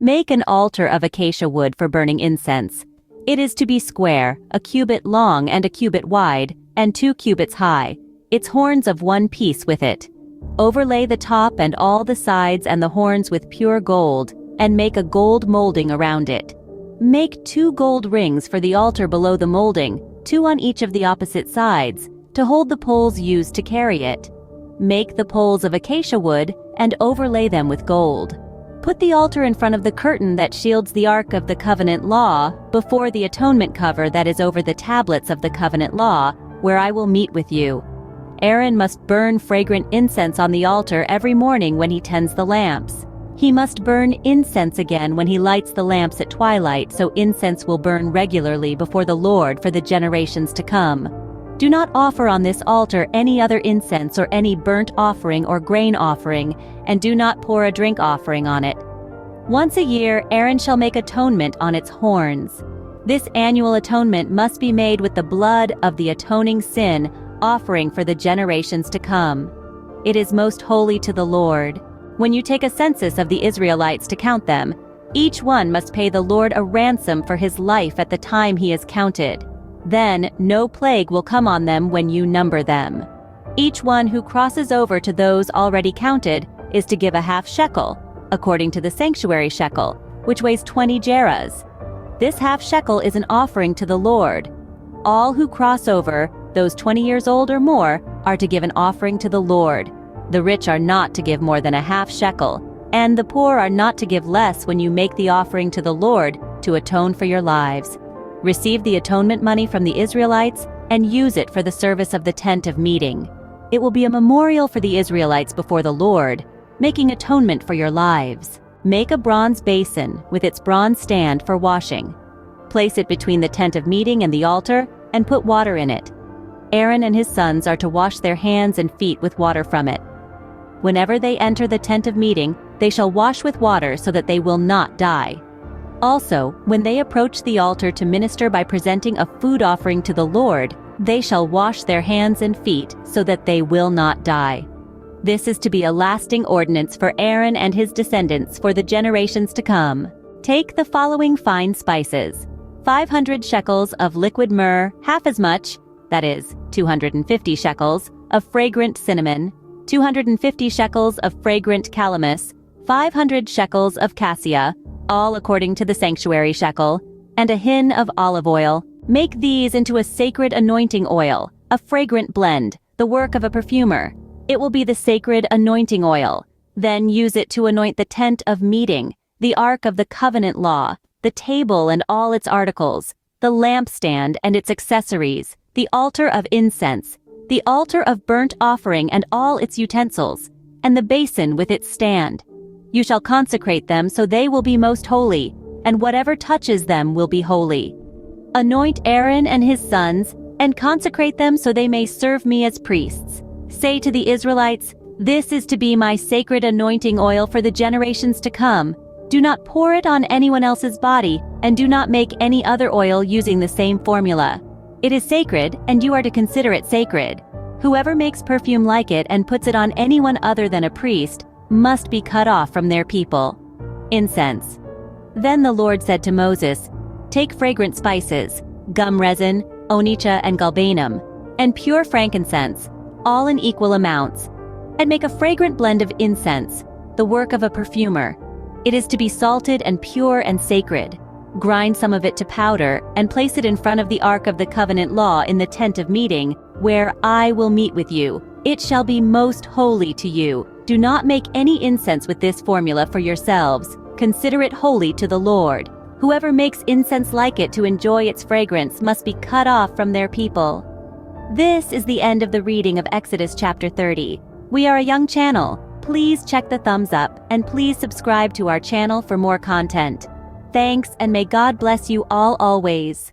Make an altar of acacia wood for burning incense. It is to be square, a cubit long and a cubit wide, and 2 cubits high, its horns of 1 piece with it. Overlay the top and all the sides and the horns with pure gold, and make a gold molding around it. Make 2 gold rings for the altar below the molding, 2 on each of the opposite sides, to hold the poles used to carry it. Make the poles of acacia wood and overlay them with gold. Put the altar in front of the curtain that shields the Ark of the Covenant Law, before the atonement cover that is over the tablets of the covenant law, where I will meet with you. Aaron must burn fragrant incense on the altar every morning when he tends the lamps. He must burn incense again when he lights the lamps at twilight, so incense will burn regularly before the Lord for the generations to come. Do not offer on this altar any other incense or any burnt offering or grain offering, and do not pour a drink offering on it. Once a year, Aaron shall make atonement on its horns. This annual atonement must be made with the blood of the atoning sin offering for the generations to come. It is most holy to the Lord. When you take a census of the Israelites to count them, each one must pay the Lord a ransom for his life at the time he is counted. Then no plague will come on them when you number them. Each one who crosses over to those already counted is to give a half shekel, according to the sanctuary shekel, which weighs 20 gerahs. This half shekel is an offering to the Lord. All who cross over, those 20 years old or more, are to give an offering to the Lord. The rich are not to give more than a half shekel, and the poor are not to give less when you make the offering to the Lord to atone for your lives. Receive the atonement money from the Israelites and use it for the service of the tent of meeting. It will be a memorial for the Israelites before the Lord, making atonement for your lives. Make a bronze basin with its bronze stand for washing. Place it between the tent of meeting and the altar and put water in it. Aaron and his sons are to wash their hands and feet with water from it. Whenever they enter the tent of meeting, they shall wash with water so that they will not die. Also, when they approach the altar to minister by presenting a food offering to the Lord, they shall wash their hands and feet so that they will not die. This is to be a lasting ordinance for Aaron and his descendants for the generations to come. Take the following fine spices: 500 shekels of liquid myrrh, half as much, that is, 250 shekels, of fragrant cinnamon, 250 shekels of fragrant calamus, 500 shekels of cassia, all according to the sanctuary shekel, and a hin of olive oil. Make these into a sacred anointing oil, a fragrant blend, the work of a perfumer. It will be the sacred anointing oil. Then use it to anoint the tent of meeting, the ark of the covenant law, the table and all its articles, the lampstand and its accessories, the altar of incense, the altar of burnt offering and all its utensils, and the basin with its stand. You shall consecrate them so they will be most holy, and whatever touches them will be holy. Anoint Aaron and his sons, and consecrate them so they may serve me as priests. Say to the Israelites, "This is to be my sacred anointing oil for the generations to come. Do not pour it on anyone else's body, and do not make any other oil using the same formula. It is sacred, and you are to consider it sacred. Whoever makes perfume like it and puts it on anyone other than a priest must be cut off from their people." Incense. Then the Lord said to Moses, "Take fragrant spices, gum resin, onycha and galbanum, and pure frankincense, all in equal amounts, and make a fragrant blend of incense, the work of a perfumer. It is to be salted and pure and sacred. Grind some of it to powder and place it in front of the Ark of the Covenant Law in the tent of meeting, where I will meet with you. It shall be most holy to you. Do not make any incense with this formula for yourselves. Consider it holy to the Lord. Whoever makes incense like it to enjoy its fragrance must be cut off from their people." This is the end of the reading of Exodus chapter 30. We are a young channel. Please check the thumbs up and please subscribe to our channel for more content. Thanks, and may God bless you all always.